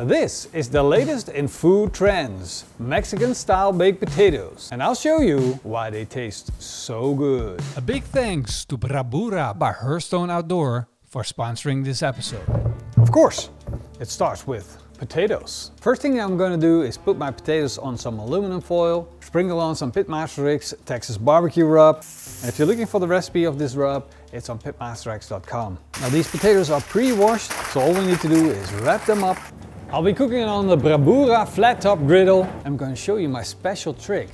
This is the latest in food trends, Mexican style baked potatoes. And I'll show you why they taste so good. A big thanks to Bravura by Hearthstone Outdoor for sponsoring this episode. Of course, it starts with potatoes. First thing I'm going to do is put my potatoes on some aluminum foil, sprinkle on some PitmasterX Texas barbecue rub. And if you're looking for the recipe of this rub, it's on PitmasterX.com. Now these potatoes are pre-washed, so all we need to do is wrap them up. I'll be cooking on the Bravura flat top griddle. I'm going to show you my special trick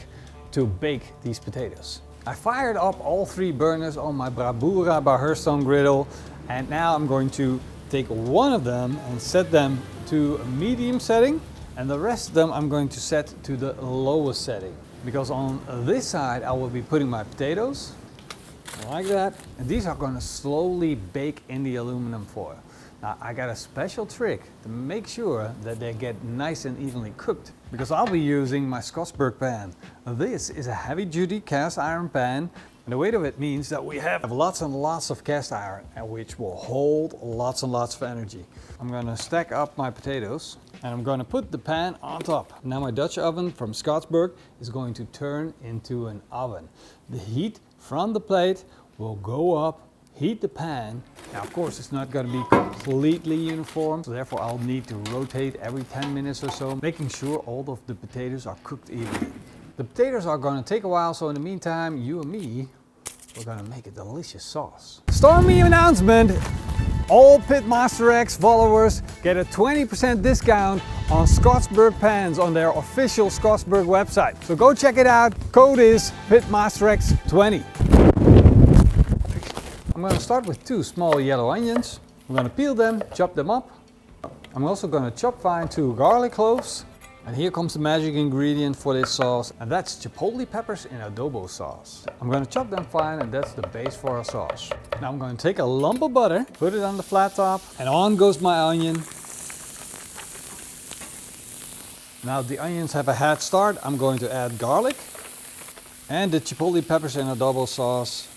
to bake these potatoes. I fired up all 3 burners on my Bravura by Hearthstone griddle, and now I'm going to take one of them and set them to a medium setting, and the rest of them I'm going to set to the lowest setting. Because on this side I will be putting my potatoes, like that, and these are going to slowly bake in the aluminum foil. Now I got a special trick to make sure that they get nice and evenly cooked, because I'll be using my Skottsberg pan. This is a heavy duty cast iron pan, and the weight of it means that we have lots and lots of cast iron, which will hold lots and lots of energy. I'm going to stack up my potatoes and I'm going to put the pan on top. Now my Dutch oven from Skottsberg is going to turn into an oven. The heat from the plate will go up, heat the pan. Now of course it's not going to be completely uniform, so therefore I'll need to rotate every 10 minutes or so, making sure all of the potatoes are cooked evenly. The potatoes are going to take a while, so in the meantime, you and me, we're going to make a delicious sauce. Stormy announcement! All PitmasterX followers get a 20% discount on Skottsberg pans on their official Skottsberg website. So go check it out. Code is PitmasterX20. I'm going to start with 2 small yellow onions. I'm going to peel them, chop them up. I'm also going to chop fine 2 garlic cloves. And here comes the magic ingredient for this sauce, and that's chipotle peppers in adobo sauce. I'm going to chop them fine, and that's the base for our sauce. Now I'm going to take a lump of butter, put it on the flat top, and on goes my onion. Now the onions have a head start. I'm going to add garlic and the chipotle peppers in adobo sauce.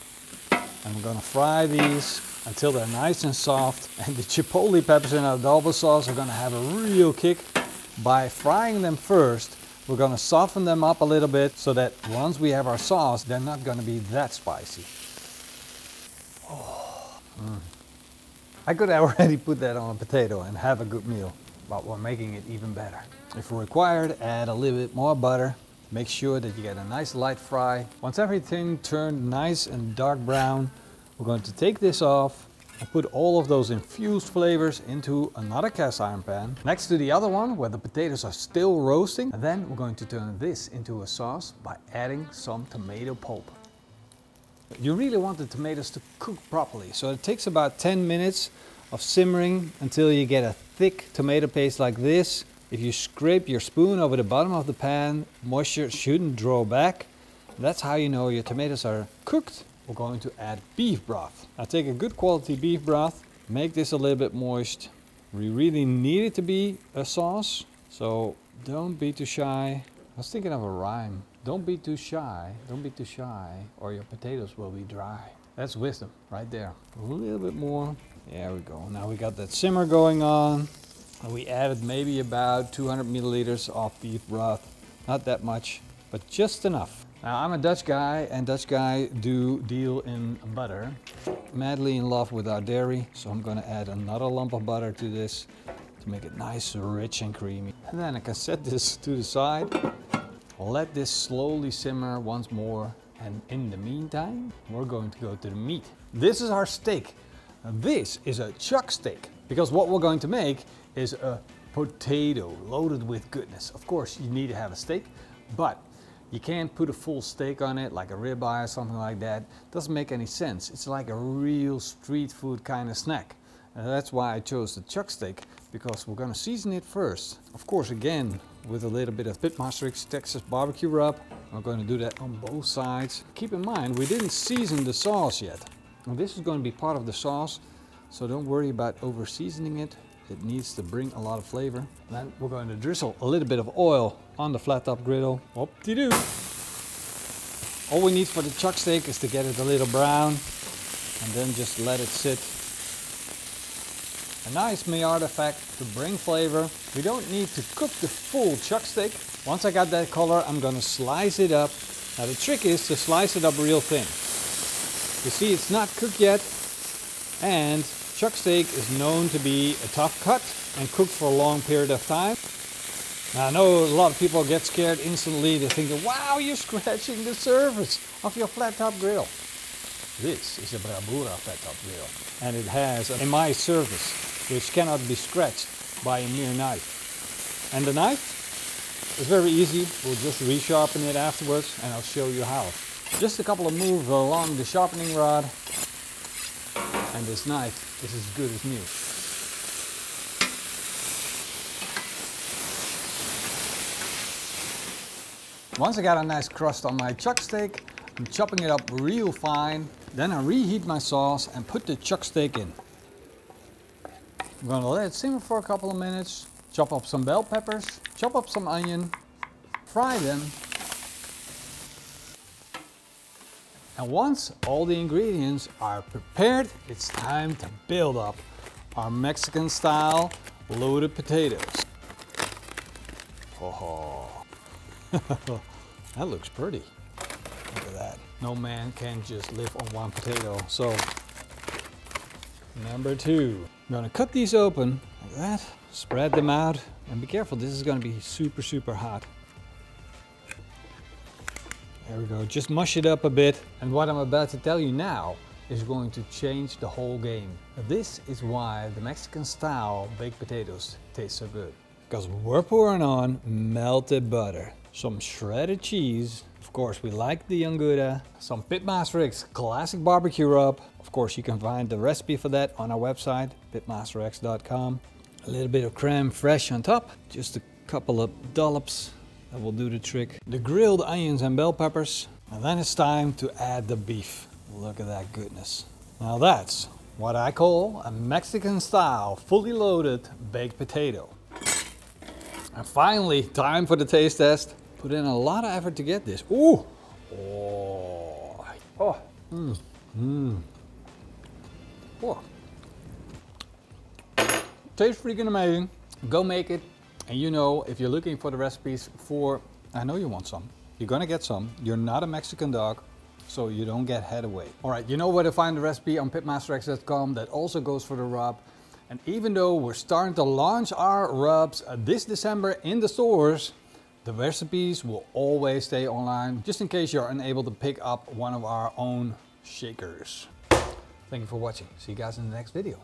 And I'm going to fry these until they're nice and soft. And the chipotle peppers in adobo sauce are going to have a real kick. By frying them first, we're going to soften them up a little bit so that once we have our sauce, they're not going to be that spicy. I could already put that on a potato and have a good meal, but we're making it even better. If required, add a little bit more butter. Make sure that you get a nice light fry. Once everything turned nice and dark brown, we're going to take this off and put all of those infused flavors into another cast iron pan next to the other one where the potatoes are still roasting. And then we're going to turn this into a sauce by adding some tomato pulp. You really want the tomatoes to cook properly, so it takes about 10 minutes of simmering until you get a thick tomato paste like this. If you scrape your spoon over the bottom of the pan, moisture shouldn't draw back. That's how you know your tomatoes are cooked. We're going to add beef broth. Now take a good quality beef broth, make this a little bit moist. We really need it to be a sauce, so don't be too shy. I was thinking of a rhyme. Don't be too shy, or your potatoes will be dry. That's wisdom right there. A little bit more. There we go. Now we got that simmer going on. And we added maybe about 200 milliliters of beef broth. Not that much, but just enough. Now I'm a Dutch guy, and Dutch guys do deal in butter. Madly in love with our dairy, so I'm going to add another lump of butter to this to make it nice, rich and creamy. And then I can set this to the side. Let this slowly simmer once more, and in the meantime we're going to go to the meat. This is our steak. Now, this is a chuck steak, because what we're going to make is a potato loaded with goodness. Of course you need to have a steak, but you can't put a full steak on it like a ribeye or something like that. Doesn't make any sense. It's like a real street food kind of snack. And that's why I chose the chuck steak, because we're going to season it first. Of course, again, with a little bit of PitmasterX Texas barbecue rub. We're going to do that on both sides. Keep in mind, we didn't season the sauce yet. And this is going to be part of the sauce, so don't worry about over seasoning it. It needs to bring a lot of flavor. Then we're going to drizzle a little bit of oil on the flat top griddle. Whoop-de-doo. All we need for the chuck steak is to get it a little brown, and then just let it sit. A nice Maillard effect to bring flavor. We don't need to cook the full chuck steak. Once I got that color, I'm gonna slice it up. Now the trick is to slice it up real thin. You see, it's not cooked yet, and chuck steak is known to be a tough cut and cooked for a long period of time. Now I know a lot of people get scared instantly. They're thinking, wow, you're scratching the surface of your flat top grill. This is a Bravura flat top grill, and it has a my surface which cannot be scratched by a mere knife. And the knife is very easy. We'll just resharpen it afterwards, and I'll show you how. Just a couple of moves along the sharpening rod, and this knife is as good as new. Once I got a nice crust on my chuck steak, I'm chopping it up real fine. Then I reheat my sauce and put the chuck steak in. I'm gonna let it simmer for a couple of minutes, chop up some bell peppers, chop up some onion, fry them. And once all the ingredients are prepared, it's time to build up our Mexican style loaded potatoes. Oh, that looks pretty. Look at that. No man can just live on one potato. So, number 2. I'm gonna cut these open like that, spread them out, and be careful, this is gonna be super, super hot. There we go, just mush it up a bit. And what I'm about to tell you now is going to change the whole game. This is why the Mexican style baked potatoes taste so good. Because we're pouring on melted butter, some shredded cheese, of course we like the Anguta, some PitmasterX classic barbecue rub. Of course you can find the recipe for that on our website, PitmasterX.com. A little bit of creme fraiche on top, just a couple of dollops. That will do the trick. The grilled onions and bell peppers. And then it's time to add the beef. Look at that goodness. Now that's what I call a Mexican style, fully loaded baked potato. And finally, time for the taste test. Put in a lot of effort to get this. Ooh! Oh! Oh! Mmm! Mmm! Oh! Tastes freaking amazing. Go make it. And you know, if you're looking for the recipes for, I know you want some. You're gonna get some. You're not a Mexican dog, so you don't get head away. All right, you know where to find the recipe on PitmasterX.com. That also goes for the rub. And even though we're starting to launch our rubs this December in the stores, the recipes will always stay online, just in case you're unable to pick up one of our own shakers. Thank you for watching. See you guys in the next video.